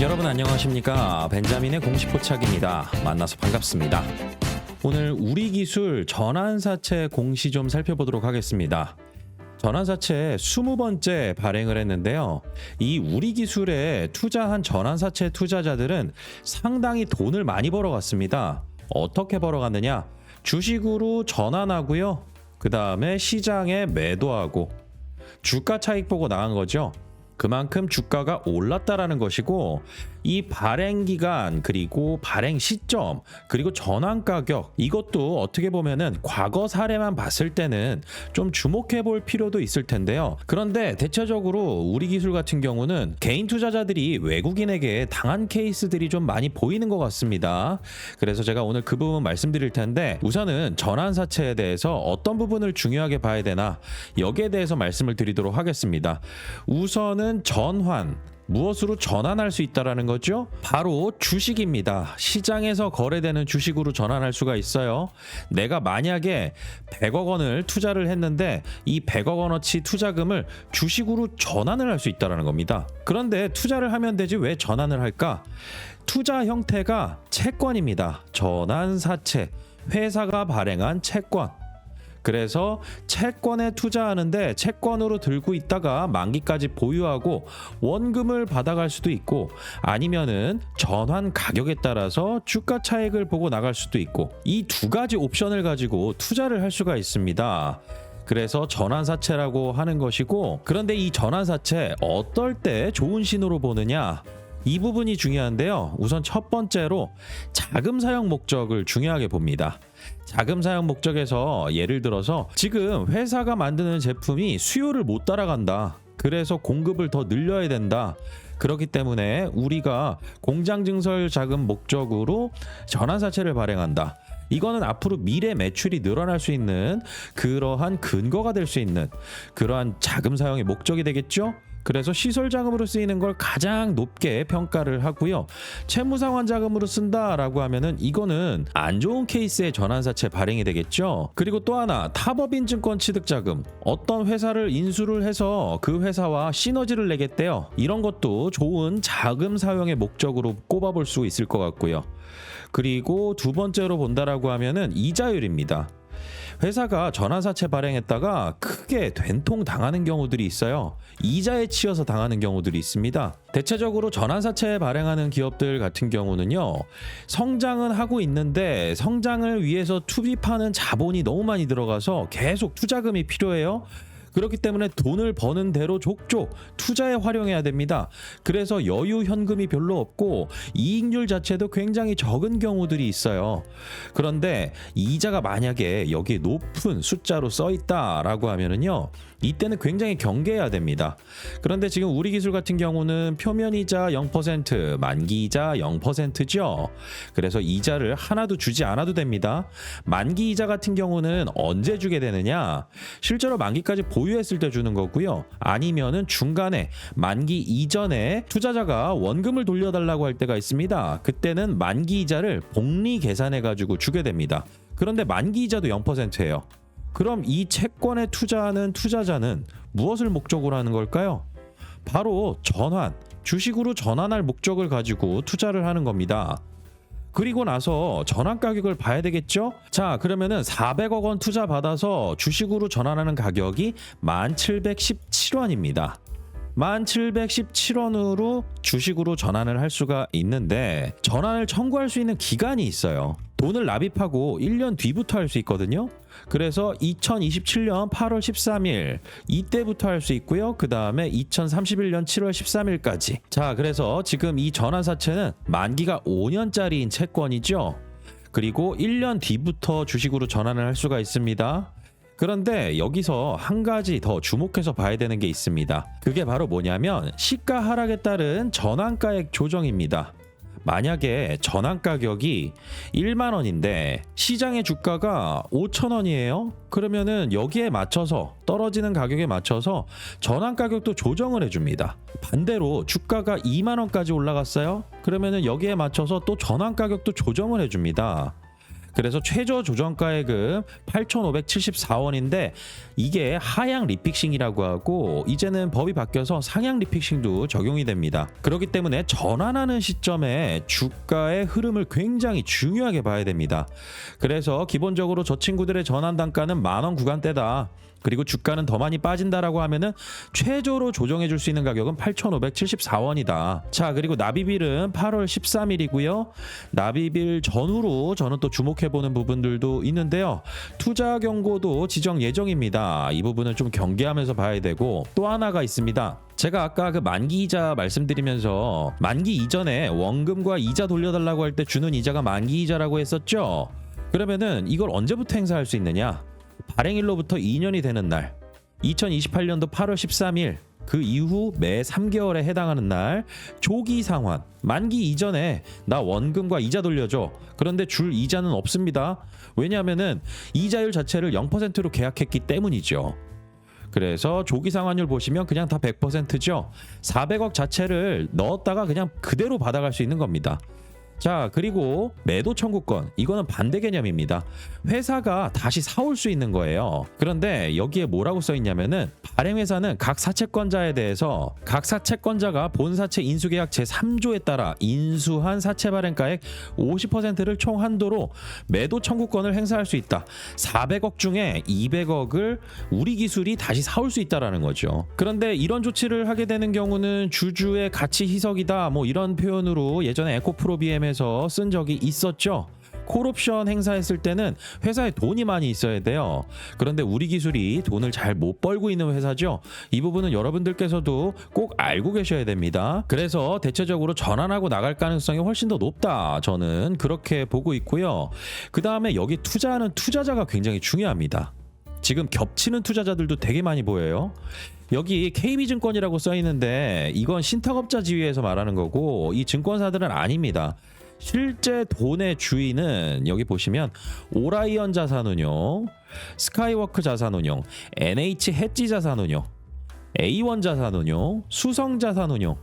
여러분 안녕하십니까? 벤자민의 공식 포착입니다. 만나서 반갑습니다. 오늘 우리 기술 전환사채 공시 좀 살펴보도록 하겠습니다. 전환사채 20번째 발행을 했는데요. 이 우리 기술에 투자한 전환사채 투자자들은 상당히 돈을 많이 벌어갔습니다. 어떻게 벌어갔느냐? 주식으로 전환하고요. 그 다음에 시장에 매도하고 주가 차익 보고 나간 거죠. 그만큼 주가가 올랐다라는 것이고, 이 발행 기간 그리고 발행 시점 그리고 전환 가격, 이것도 어떻게 보면은 과거 사례만 봤을 때는 좀 주목해 볼 필요도 있을 텐데요. 그런데 대체적으로 우리 기술 같은 경우는 개인 투자자들이 외국인에게 당한 케이스들이 좀 많이 보이는 것 같습니다. 그래서 제가 오늘 그 부분 말씀드릴 텐데, 우선은 전환사채에 대해서 어떤 부분을 중요하게 봐야 되나, 여기에 대해서 말씀을 드리도록 하겠습니다. 우선은 전환, 무엇으로 전환할 수 있다라는 거죠? 바로 주식입니다. 시장에서 거래되는 주식으로 전환할 수가 있어요. 내가 만약에 100억 원을 투자를 했는데 이 100억 원어치 투자금을 주식으로 전환을 할 수 있다라는 겁니다. 그런데 투자를 하면 되지 왜 전환을 할까? 투자 형태가 채권입니다. 전환사채, 회사가 발행한 채권. 그래서 채권에 투자하는데 채권으로 들고 있다가 만기까지 보유하고 원금을 받아갈 수도 있고, 아니면은 전환 가격에 따라서 주가 차익을 보고 나갈 수도 있고, 이 두 가지 옵션을 가지고 투자를 할 수가 있습니다. 그래서 전환사채라고 하는 것이고, 그런데 이 전환사채 어떨 때 좋은 신호로 보느냐? 이 부분이 중요한데요. 우선 첫 번째로 자금 사용 목적을 중요하게 봅니다. 자금 사용 목적에서 예를 들어서 지금 회사가 만드는 제품이 수요를 못 따라간다. 그래서 공급을 더 늘려야 된다. 그렇기 때문에 우리가 공장 증설 자금 목적으로 전환사채를 발행한다. 이거는 앞으로 미래 매출이 늘어날 수 있는 그러한 근거가 될 수 있는 그러한 자금 사용의 목적이 되겠죠? 그래서 시설 자금으로 쓰이는 걸 가장 높게 평가를 하고요. 채무상환 자금으로 쓴다라고 하면은 이거는 안 좋은 케이스의 전환사채 발행이 되겠죠. 그리고 또 하나, 타법인 증권 취득 자금. 어떤 회사를 인수를 해서 그 회사와 시너지를 내겠대요. 이런 것도 좋은 자금 사용의 목적으로 꼽아볼 수 있을 것 같고요. 그리고 두 번째로 본다라고 하면은 이자율입니다. 회사가 전환사채 발행했다가 크게 된통 당하는 경우들이 있어요. 이자에 치여서 당하는 경우들이 있습니다. 대체적으로 전환사채 발행하는 기업들 같은 경우는요, 성장은 하고 있는데 성장을 위해서 투입하는 자본이 너무 많이 들어가서 계속 투자금이 필요해요. 그렇기 때문에 돈을 버는 대로 족족 투자에 활용해야 됩니다. 그래서 여유 현금이 별로 없고 이익률 자체도 굉장히 적은 경우들이 있어요. 그런데 이자가 만약에 여기에 높은 숫자로 써 있다라고 하면은요, 이때는 굉장히 경계해야 됩니다. 그런데 지금 우리 기술 같은 경우는 표면이자 0%, 만기이자 0%죠. 그래서 이자를 하나도 주지 않아도 됩니다. 만기이자 같은 경우는 언제 주게 되느냐? 실제로 만기까지 보유했을 때 주는 거고요. 아니면은 중간에 만기 이전에 투자자가 원금을 돌려달라고 할 때가 있습니다. 그때는 만기이자를 복리 계산해가지고 주게 됩니다. 그런데 만기이자도 0%예요. 그럼 이 채권에 투자하는 투자자는 무엇을 목적으로 하는 걸까요? 바로 전환, 주식으로 전환할 목적을 가지고 투자를 하는 겁니다. 그리고 나서 전환 가격을 봐야 되겠죠? 자, 그러면은 400억 원 투자 받아서 주식으로 전환하는 가격이 1717원입니다. 1717원으로 주식으로 전환을 할 수가 있는데, 전환을 청구할 수 있는 기간이 있어요. 돈을 납입하고 1년 뒤부터 할 수 있거든요. 그래서 2027년 8월 13일 이때부터 할 수 있고요. 그 다음에 2031년 7월 13일까지. 자, 그래서 지금 이 전환사채는 만기가 5년짜리인 채권이죠. 그리고 1년 뒤부터 주식으로 전환을 할 수가 있습니다. 그런데 여기서 한 가지 더 주목해서 봐야 되는 게 있습니다. 그게 바로 뭐냐면 시가 하락에 따른 전환가액 조정입니다. 만약에 전환 가격이 1만 원인데 시장의 주가가 5천 원이에요. 그러면은 여기에 맞춰서 떨어지는 가격에 맞춰서 전환 가격도 조정을 해줍니다. 반대로 주가가 2만 원까지 올라갔어요. 그러면은 여기에 맞춰서 또 전환 가격도 조정을 해줍니다. 그래서 최저 조정가액은 8,574원인데 이게 하향 리픽싱이라고 하고 이제는 법이 바뀌어서 상향 리픽싱도 적용이 됩니다. 그렇기 때문에 전환하는 시점에 주가의 흐름을 굉장히 중요하게 봐야 됩니다. 그래서 기본적으로 저 친구들의 전환 단가는 10,000원 구간대다. 그리고 주가는 더 많이 빠진다라고 하면은 최저로 조정해 줄 수 있는 가격은 8,574원이다. 자, 그리고 납입일은 8월 13일이고요. 납입일 전후로 저는 또 주목해 보는 부분들도 있는데요. 투자 경고도 지정 예정입니다. 이 부분은 좀 경계하면서 봐야 되고 또 하나가 있습니다. 제가 아까 그 만기 이자 말씀드리면서 만기 이전에 원금과 이자 돌려달라고 할 때 주는 이자가 만기 이자라고 했었죠. 그러면은 이걸 언제부터 행사할 수 있느냐? 발행일로부터 2년이 되는 날 2028년도 8월 13일 그 이후 매 3개월에 해당하는 날 조기 상환 만기 이전에 나 원금과 이자 돌려줘. 그런데 줄 이자는 없습니다. 왜냐하면은 이자율 자체를 0%로 계약했기 때문이죠. 그래서 조기 상환율 보시면 그냥 다 100%죠. 400억 자체를 넣었다가 그냥 그대로 받아갈 수 있는 겁니다. 자, 그리고 매도 청구권 이거는 반대 개념입니다. 회사가 다시 사올 수 있는 거예요. 그런데 여기에 뭐라고 써 있냐면은 발행회사는 각 사채권자에 대해서 각 사채권자가 본사채 인수계약 제3조에 따라 인수한 사채 발행가액 50%를 총 한도로 매도 청구권을 행사할 수 있다. 400억 중에 200억을 우리 기술이 다시 사올 수 있다라는 거죠. 그런데 이런 조치를 하게 되는 경우는 주주의 가치 희석이다 뭐 이런 표현으로 예전에 에코프로비엠에서 쓴 적이 있었죠. 콜옵션 행사했을 때는 회사에 돈이 많이 있어야 돼요. 그런데 우리 기술이 돈을 잘 못 벌고 있는 회사죠. 이 부분은 여러분들께서도 꼭 알고 계셔야 됩니다. 그래서 대체적으로 전환하고 나갈 가능성이 훨씬 더 높다. 저는 그렇게 보고 있고요. 그 다음에 여기 투자하는 투자자가 굉장히 중요합니다. 지금 겹치는 투자자들도 되게 많이 보여요. 여기 KB증권이라고 써 있는데 이건 신탁업자 지위에서 말하는 거고 이 증권사들은 아닙니다. 실제 돈의 주인은 여기 보시면 오라이언 자산운용, 스카이워크 자산운용, NH 해지 자산운용, A1 자산운용, 수성 자산운용,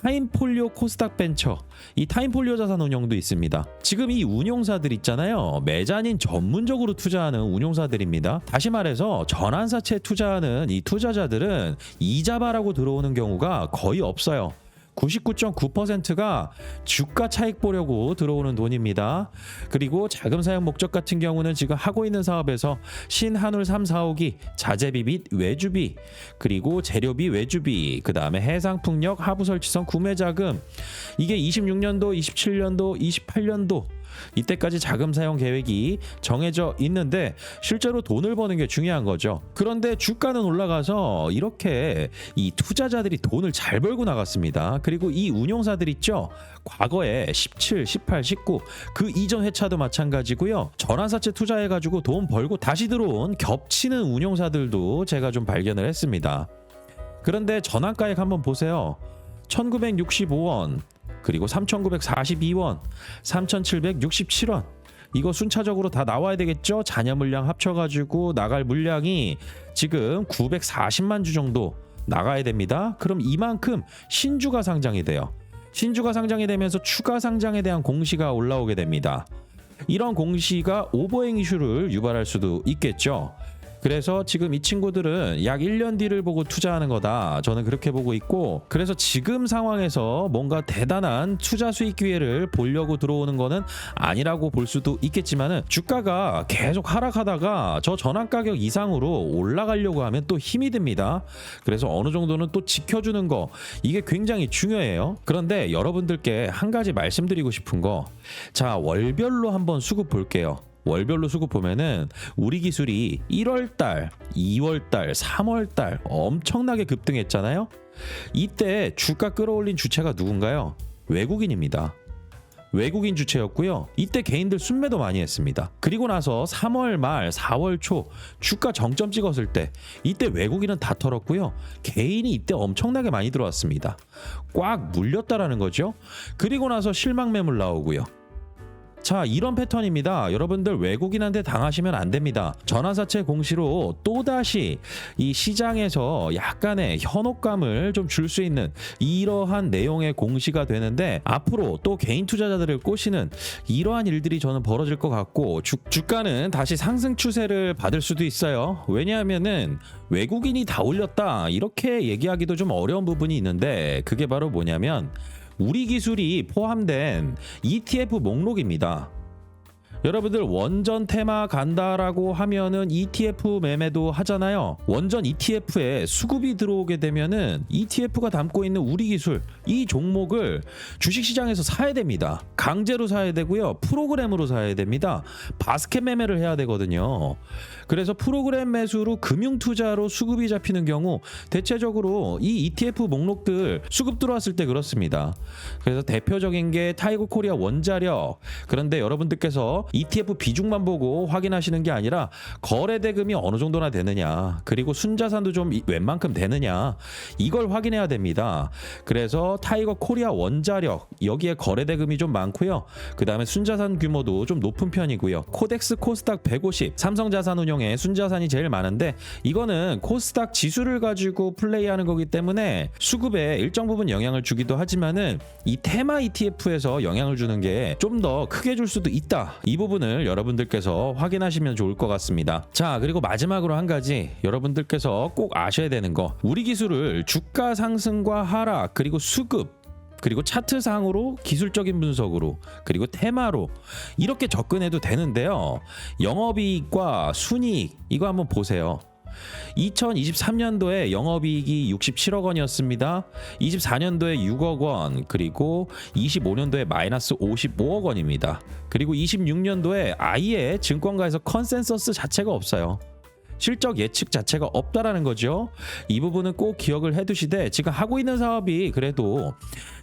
타임폴리오 코스닥 벤처, 이 타임폴리오 자산운용도 있습니다. 지금 이 운용사들 있잖아요. 메자닌 전문적으로 투자하는 운용사들입니다. 다시 말해서 전환사채 투자하는 이 투자자들은 이자바라고 들어오는 경우가 거의 없어요. 99.9%가 주가 차익 보려고 들어오는 돈입니다. 그리고 자금 사용 목적 같은 경우는 지금 하고 있는 사업에서 신한울 3, 4호기 자재비 및 외주비, 그리고 재료비 외주비, 그 다음에 해상풍력 하부설치선 구매자금, 이게 26년도, 27년도, 28년도 이때까지 자금 사용 계획이 정해져 있는데 실제로 돈을 버는 게 중요한 거죠. 그런데 주가는 올라가서 이렇게 이 투자자들이 돈을 잘 벌고 나갔습니다. 그리고 이 운용사들 있죠. 과거에 17, 18, 19 그 이전 회차도 마찬가지고요. 전환사채 투자해가지고 돈 벌고 다시 들어온 겹치는 운용사들도 제가 좀 발견을 했습니다. 그런데 전환가액 한번 보세요. 1965원, 그리고 3,942원, 3,767원. 이거 순차적으로 다 나와야 되겠죠? 잔여 물량 합쳐가지고 나갈 물량이 지금 940만 주 정도 나가야 됩니다. 그럼 이만큼 신주가 상장이 돼요. 신주가 상장이 되면서 추가 상장에 대한 공시가 올라오게 됩니다. 이런 공시가 오버행 이슈를 유발할 수도 있겠죠. 그래서 지금 이 친구들은 약 1년 뒤를 보고 투자하는 거다. 저는 그렇게 보고 있고, 그래서 지금 상황에서 뭔가 대단한 투자 수익 기회를 보려고 들어오는 거는 아니라고 볼 수도 있겠지만은 주가가 계속 하락하다가 저 전환 가격 이상으로 올라가려고 하면 또 힘이 듭니다. 그래서 어느 정도는 또 지켜주는 거, 이게 굉장히 중요해요. 그런데 여러분들께 한 가지 말씀드리고 싶은 거, 자, 월별로 한번 수급 볼게요. 월별로 수급 보면은 우리 기술이 1월달, 2월달, 3월달 엄청나게 급등했잖아요. 이때 주가 끌어올린 주체가 누군가요? 외국인입니다. 외국인 주체였고요. 이때 개인들 순매도 많이 했습니다. 그리고 나서 3월 말 4월 초 주가 정점 찍었을 때 이때 외국인은 다 털었고요. 개인이 이때 엄청나게 많이 들어왔습니다. 꽉 물렸다라는 거죠. 그리고 나서 실망 매물 나오고요. 자, 이런 패턴입니다. 여러분들 외국인한테 당하시면 안 됩니다. 전환사채 공시로 또다시 이 시장에서 약간의 현혹감을 좀 줄 수 있는 이러한 내용의 공시가 되는데, 앞으로 또 개인 투자자들을 꼬시는 이러한 일들이 저는 벌어질 것 같고, 주가는 다시 상승 추세를 받을 수도 있어요. 왜냐하면은 외국인이 다 올렸다 이렇게 얘기하기도 좀 어려운 부분이 있는데, 그게 바로 뭐냐면 우리 기술이 포함된 ETF 목록입니다. 여러분들 원전 테마 간다라고 하면은 ETF 매매도 하잖아요. 원전 ETF에 수급이 들어오게 되면은 ETF가 담고 있는 우리 기술 이 종목을 주식시장에서 사야 됩니다. 강제로 사야 되고요. 프로그램으로 사야 됩니다. 바스켓 매매를 해야 되거든요. 그래서 프로그램 매수로 금융투자로 수급이 잡히는 경우 대체적으로 이 ETF 목록들 수급 들어왔을 때 그렇습니다. 그래서 대표적인 게 타이거 코리아 원자력. 그런데 여러분들께서 ETF 비중만 보고 확인하시는 게 아니라 거래 대금이 어느 정도나 되느냐, 그리고 순자산도 좀 웬만큼 되느냐, 이걸 확인해야 됩니다. 그래서 타이거 코리아 원자력 여기에 거래 대금이 좀 많고요. 그 다음에 순자산 규모도 좀 높은 편이고요. 코덱스 코스닥 150 삼성자산운용의 순자산이 제일 많은데, 이거는 코스닥 지수를 가지고 플레이하는 거기 때문에 수급에 일정 부분 영향을 주기도 하지만은 이 테마 ETF에서 영향을 주는 게 좀 더 크게 줄 수도 있다. 이 부분을 여러분들께서 확인하시면 좋을 것 같습니다. 자, 그리고 마지막으로 한 가지 여러분들께서 꼭 아셔야 되는 거, 우리 기술을 주가 상승과 하락, 그리고 수급, 그리고 차트상으로 기술적인 분석으로, 그리고 테마로 이렇게 접근해도 되는데요. 영업이익과 순이익 이거 한번 보세요. 2023년도에 영업이익이 67억 원이었습니다. 24년도에 6억 원, 그리고 25년도에 마이너스 55억 원입니다. 그리고 26년도에 아예 증권가에서 컨센서스 자체가 없어요. 실적 예측 자체가 없다라는 거죠. 이 부분은 꼭 기억을 해두시되, 지금 하고 있는 사업이 그래도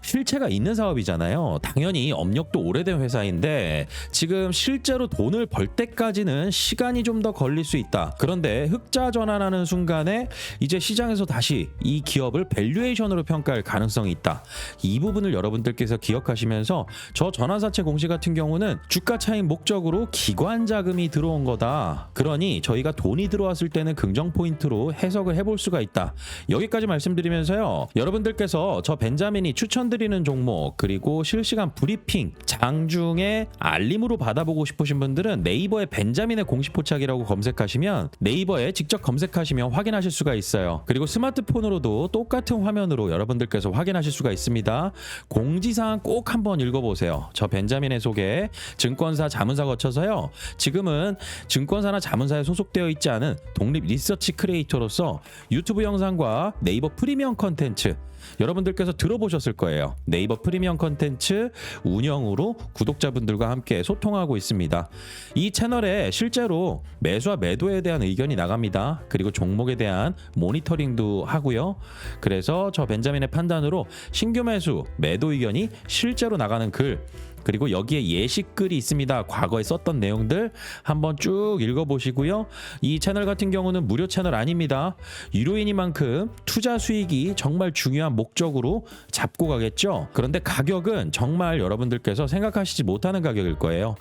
실체가 있는 사업이잖아요. 당연히 업력도 오래된 회사인데 지금 실제로 돈을 벌 때까지는 시간이 좀 더 걸릴 수 있다. 그런데 흑자 전환하는 순간에 이제 시장에서 다시 이 기업을 밸류에이션으로 평가할 가능성이 있다. 이 부분을 여러분들께서 기억하시면서, 저 전환사채 공시 같은 경우는 주가 차익 목적으로 기관 자금이 들어온 거다. 그러니 저희가 돈이 들어왔을 때는 긍정 포인트로 해석을 해볼 수가 있다. 여기까지 말씀드리면서요, 여러분들께서 저 벤자민이 추천드리는 종목, 그리고 실시간 브리핑 장중에 알림으로 받아보고 싶으신 분들은 네이버에 벤자민의 공시 포착이라고 검색하시면, 네이버에 직접 검색하시면 확인하실 수가 있어요. 그리고 스마트폰으로도 똑같은 화면으로 여러분들께서 확인하실 수가 있습니다. 공지사항 꼭 한번 읽어보세요. 저 벤자민의 소개, 증권사 자문사 거쳐서요, 지금은 증권사나 자문사에 소속되어 있지 않은 독립 리서치 크리에이터로서 유튜브 영상과 네이버 프리미엄 컨텐츠 여러분들께서 들어보셨을 거예요. 네이버 프리미엄 컨텐츠 운영으로 구독자분들과 함께 소통하고 있습니다. 이 채널에 실제로 매수와 매도에 대한 의견이 나갑니다. 그리고 종목에 대한 모니터링도 하고요. 그래서 저 벤자민의 판단으로 신규 매수, 매도 의견이 실제로 나가는 글, 그리고 여기에 예시글이 있습니다. 과거에 썼던 내용들 한번 쭉 읽어보시고요. 이 채널 같은 경우는 무료 채널 아닙니다. 유료이니만큼 투자 수익이 정말 중요한 목적으로 잡고 가겠죠. 그런데 가격은 정말 여러분들께서 생각하시지 못하는 가격일 거예요.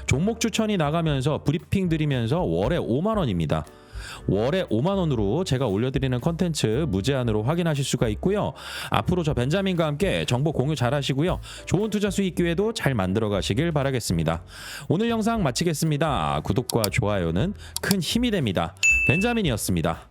종목 추천이 나가면서 브리핑 드리면서 월에 5만 원입니다. 월에 5만 원으로 제가 올려드리는 컨텐츠 무제한으로 확인하실 수가 있고요. 앞으로 저 벤자민과 함께 정보 공유 잘 하시고요. 좋은 투자 수익 기회도 잘 만들어 가시길 바라겠습니다. 오늘 영상 마치겠습니다. 구독과 좋아요는 큰 힘이 됩니다. 벤자민이었습니다.